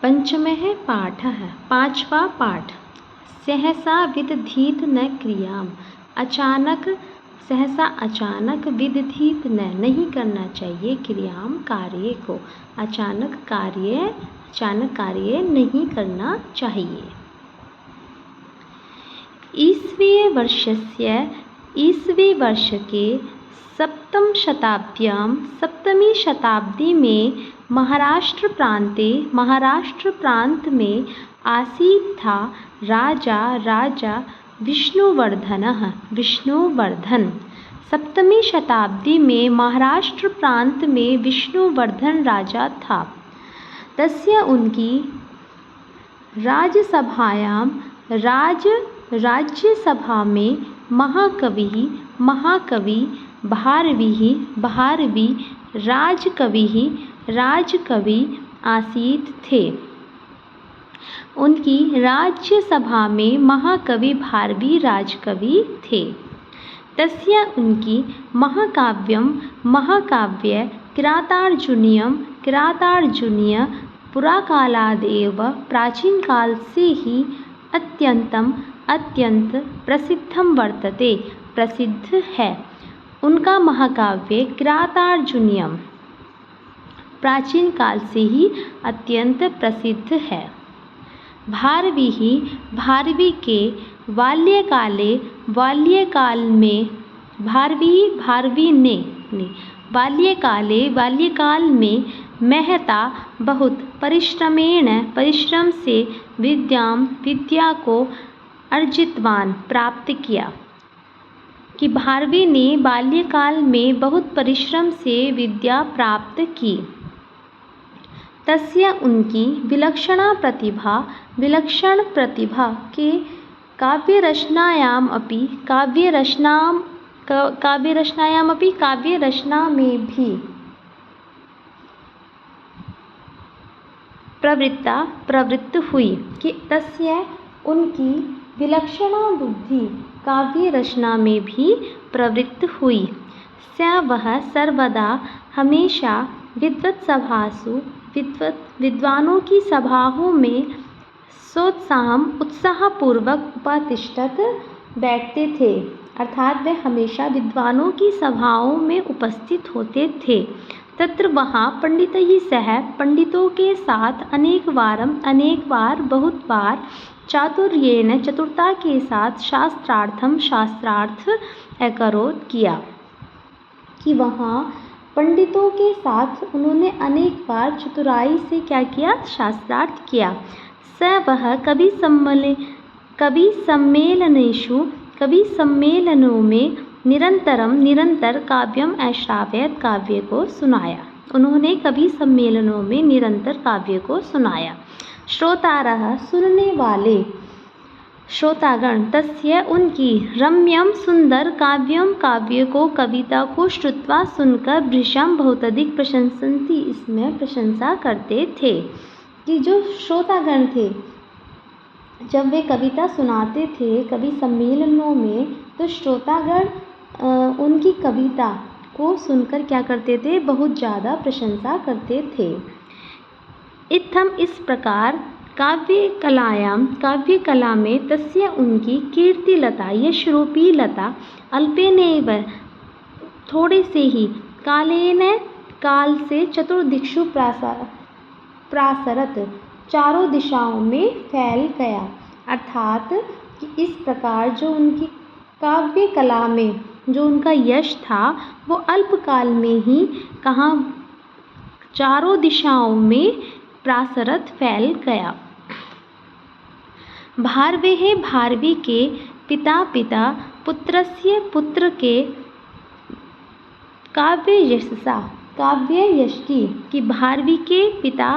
पंचमः पाठः पांचवा पाठ। सहसा विदधीत न क्रियाम। सहसा अचानक विदधीत न नहीं करना चाहिए क्रियाम कार्य को। अचानक कार्य नहीं करना चाहिए। ईसवी वर्ष के सप्तमी शताब्दी में महाराष्ट्र प्रांत में आसीत् था राजा विष्णुवर्धन। सप्तमी शताब्दी में महाराष्ट्र प्रांत में विष्णुवर्धन राजा था। तस्य उनकी राज्यसभा में महाकवि भारवी राजकवि आसीत् थे। उनकी राज्यसभा में महाकवि भारवी राजकवि थे। तस्य उनकी महाकाव्य किरातार्जुनीय पुराकालादेव प्राचीन काल से ही अत्यंत प्रसिद्ध है। उनका महाकाव्य किरातार्जुनीय प्राचीन काल से ही अत्यंत प्रसिद्ध है। भारवी के बाल्यकाल में मेहता बहुत परिश्रम से विद्या को प्राप्त किया। कि भारवी ने बाल्यकाल में बहुत परिश्रम से विद्या प्राप्त की। तस्य उनकी विलक्षण प्रतिभा के काव्यरचना में भी प्रवृत्त हुई। कि तस्य उनकी विलक्षण बुद्धि काव्य रचना में भी प्रवृत्त हुई। वह सर्वदा हमेशा विद्वानों की सभाओं में उत्साहपूर्वक उपतिष्ठत बैठते थे। अर्थात वे हमेशा विद्वानों की सभाओं में उपस्थित होते थे। तत्र वहाँ पंडितों के साथ अनेक बार बहुत बार चतुरता के साथ शास्त्रार्थ अकरोत् किया। कि वहाँ पंडितों के साथ उन्होंने अनेक बार चतुराई से क्या किया? शास्त्रार्थ किया। वह कवि सम्मेलनों में निरंतर काव्यम ऐश्रावयत् काव्य को सुनाया। उन्होंने कवि सम्मेलनों में निरंतर काव्य को सुनाया। श्रोतारः सुनने वाले श्रोतागण तस्य उनकी रम्यम सुंदर काव्य को कविता को श्रुत्वा सुनकर भृशं बहुत अधिक प्रशंसन्ति इसमें प्रशंसा करते थे। कि जो श्रोतागण थे जब वे कविता सुनाते थे कवि सम्मेलनों में तो श्रोतागण उनकी कविता को सुनकर क्या करते थे? बहुत ज़्यादा प्रशंसा करते थे। इत्थम इस प्रकार काव्य कला में तस्य उनकी कीर्तिलता यशरूपी लता अल्पेनैव थोड़े से ही काल से चतुर्दिक्षु प्रासरत चारों दिशाओं में फैल गया। अर्थात कि इस प्रकार जो उनकी काव्य कला में जो उनका यश था वो अल्पकाल में ही कहाँ चारों दिशाओं में प्रासरत फैल गया। भारवी के पिता पुत्र के काव्य यश की भारवी के पिता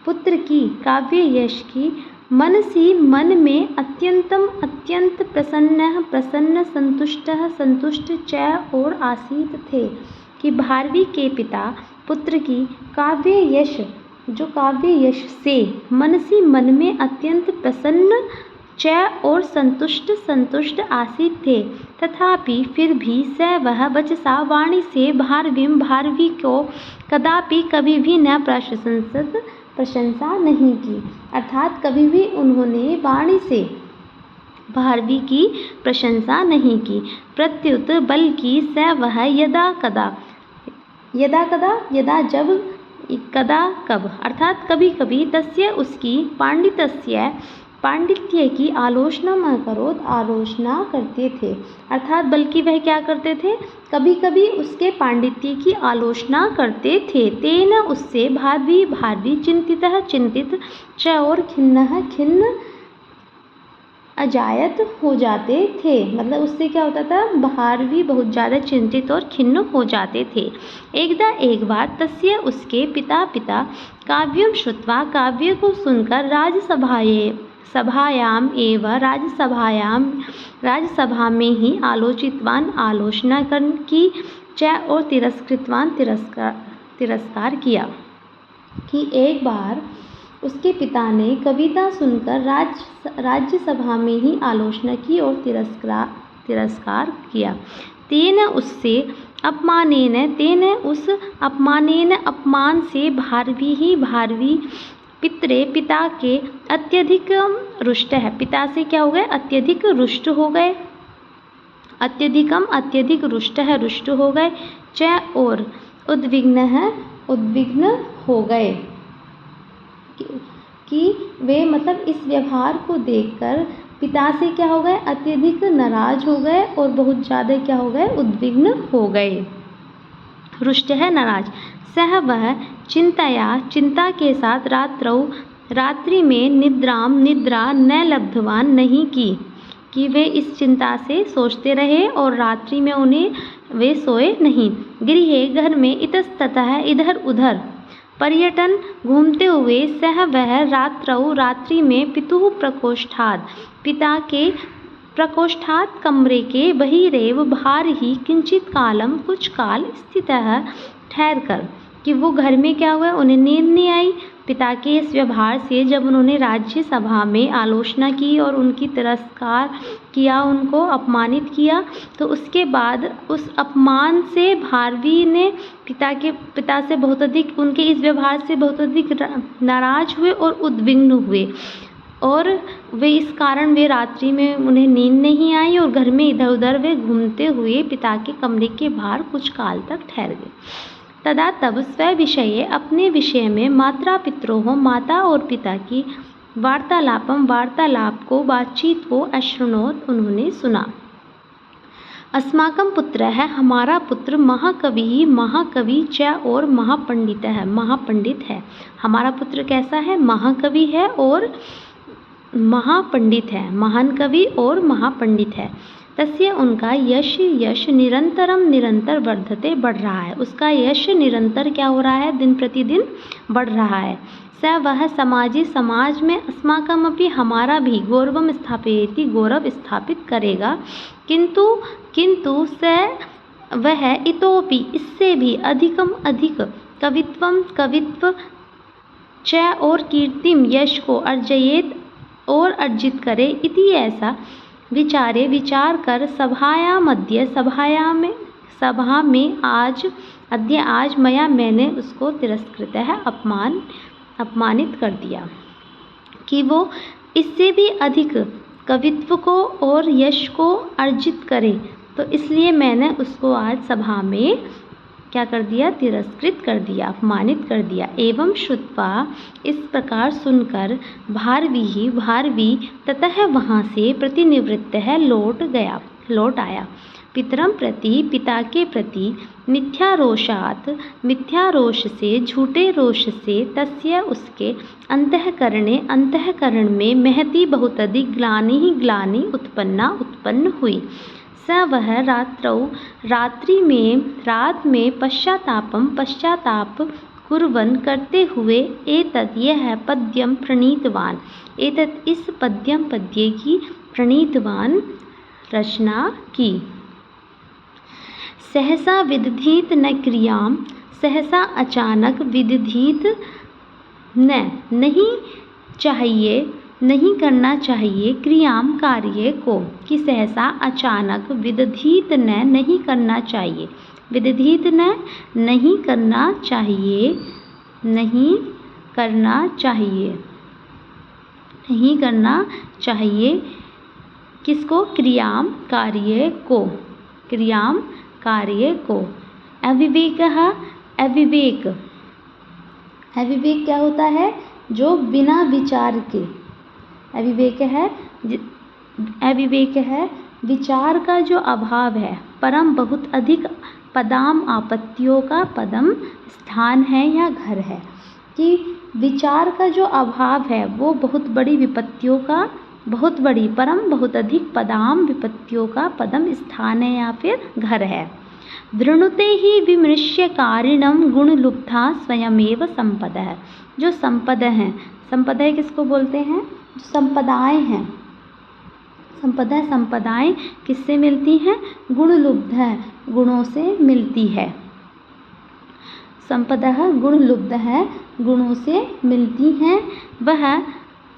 पुत्र की काव्य यश की मन में अत्यंत प्रसन्न संतुष्ट च और आसीत थे। कि भारवी के पिता पुत्र की काव्य यश से मन में अत्यंत प्रसन्न च और संतुष्ट आसीत थे। तथापि फिर भी वह वचसा वाणी से भारवी को कदापि कभी भी न प्रशंसत प्रशंसा नहीं की, अर्थात कभी भी उन्होंने वाणी से भारवी की प्रशंसा नहीं की। प्रत्युत बल्कि स वह यदा कदा, यदा जब, कदा कब, अर्थात कभी कभी, तस्य उसकी, पांडित्य की आलोचना न करो, आलोचना करते थे, अर्थात बल्कि वह क्या करते थे, कभी कभी उसके पांडित्य की आलोचना करते थे। तेन उससे, भारवी चिंतित च और खिन्न अजायत हो जाते थे, मतलब उससे क्या होता था, भारवी बहुत ज़्यादा चिंतित और खिन्न हो जाते थे। एक बार तस्य उसके पिता काव्यम श्रुत्वा, काव्य को सुनकर, सभायाम एवं राजसभा में ही आलोचितवान, आलोचना की, च और तिरस्कृतवान, तिरस्कार किया, कि एक बार उसके पिता ने कविता सुनकर राज्यसभा में ही आलोचना की और तिरस्कार किया। तेन उस अपमान से भारवी पिता के अत्यधिक रुष्ट है, पिता से क्या हो गए, अत्यधिक रुष्ट हो गए, अत्यधिक रुष्ट हो गए, च और उद्विग्न हो गए, कि वे, मतलब इस व्यवहार को देखकर पिता से क्या हो गए, अत्यधिक नाराज हो गए और बहुत ज़्यादा क्या हो गए, उद्विग्न हो गए। रुष्ट है, नाराज। सह वह चिंता के साथ रात्रि में निद्रा न लब्धवान नहीं की, कि वे इस चिंता से सोचते रहे और रात्रि में वे सोए नहीं। गृहे, घर में, इतस्ततः इधर उधर, पर्यटन घूमते हुए, सह वह रात्रि में पितुः प्रकोष्ठात्, पिता के प्रकोष्ठात् कमरे के बहिरेव बाहर ही, किंचित कालम कुछ काल, स्थितः ठहर कर, कि वो घर में क्या हुआ, उन्हें नींद नहीं आई पिता के इस व्यवहार से। जब उन्होंने राज्यसभा में आलोचना की और उनकी तिरस्कार किया, उनको अपमानित किया, तो उसके बाद उस अपमान से भारवी ने पिता से बहुत अधिक, उनके इस व्यवहार से बहुत अधिक नाराज हुए और उद्विग्न हुए, और वे इस कारण वे रात्रि में उन्हें नींद नहीं आई और घर में इधर उधर वे घूमते हुए पिता के कमरे के बाहर कुछ काल तक ठहर गए। तदा तब स्वविषये, अपने विषय में, माता और पिता की वार्तालाप को, बातचीत को, अशृणोत, उन्होंने सुना। अस्माकं पुत्रः है, हमारा पुत्र, महाकवि च और महापंडित है। हमारा पुत्र कैसा है, महाकवि है और महापंडित है, महान कवि और महापंडित है। तस्य, उनका, यश निरंतर वर्धते, बढ़ रहा है, उसका यश निरंतर क्या हो रहा है, दिन प्रतिदिन बढ़ रहा है। स वह समाज में, अस्माकमपि, हमारा भी, गौरवम स्थापयति, गौरव स्थापित करेगा। किंतु स वह, इतोपि, इससे भी, अधिक कवित्व च और कीर्तिम, यश को, अर्जयेत और अर्जित करे, इति ऐसा विचार कर, सभा में आज मया, मैंने उसको तिरस्कृत है, अपमानित कर दिया, कि वो इससे भी अधिक कवित्व को और यश को अर्जित करे, तो इसलिए मैंने उसको आज सभा में क्या कर दिया, तिरस्कृत कर दिया, अपमानित कर दिया। एवं श्रुत्वा, इस प्रकार सुनकर, भारवी ततः वहाँ से, प्रतिनिवृत्त है, लौट आया। पितरम प्रति, पिता के प्रति, मिथ्यारोष से, झूठे रोष से, तस्य, उसके, अंतःकरण में, महती, बहुत अधिक, ग्लानि उत्पन्न हुई। स वह रात में पश्चाताप कुर्वन्, करते हुए, एतत्, यह पद्यम प्रणीतवान, एतत्, इस पद्य की, प्रणीतवान, रचना की। सहसा विदधीत न क्रियाम, सहसा अचानक, विदधीत नहीं करना चाहिए, क्रियाम, कार्य को, कि सहसा, अचानक, विदधीत नहीं करना चाहिए, विदधीत नहीं करना चाहिए, नहीं करना चाहिए, नहीं करना चाहिए। किसको? क्रियाम कार्य को, क्रियाम कार्य को। अविवेकः, अविवेक, अविवेक क्या होता है? जो बिना विचार के, अविवेक है, अविवेक है विचार का जो अभाव है। परम बहुत अधिक पदाम आपत्तियों का पदम स्थान है या घर है, कि विचार का जो अभाव है वो बहुत बड़ी विपत्तियों का, बहुत बड़ी परम बहुत अधिक पदाम विपत्तियों का पदम स्थान है या फिर घर है। वृणुते ही विमृश्य कारिणम गुणलुब्धा स्वयमेव संपदः। जो संपद हैं, संपदा किसको बोलते हैं? जो संपदाएं हैं, संपदा, संपदाएं किससे मिलती हैं? गुणलुब्ध है, गुणों से मिलती है। संपदा गुणलुब्ध है, गुणों से मिलती हैं। वह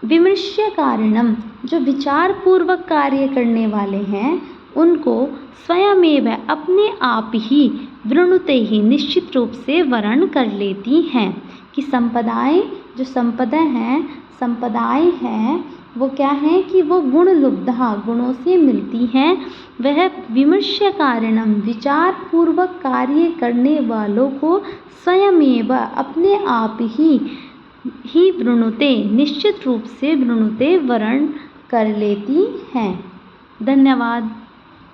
विमृश्य कारणम, जो विचार पूर्वक कार्य करने वाले हैं, उनको स्वयमेव अपने आप ही वृणुते ही निश्चित रूप से वर्ण कर लेती हैं। कि संपदाएं, जो संपदा हैं, संपदाएं हैं वो क्या हैं? कि वो गुणलुब्धा, गुणों से मिलती हैं। वह विमर्श्य कारणम, विचार पूर्वक कार्य करने वालों को स्वयमेव अपने आप ही वृणुते, निश्चित रूप से वृणुते वर्ण कर लेती हैं। धन्यवाद।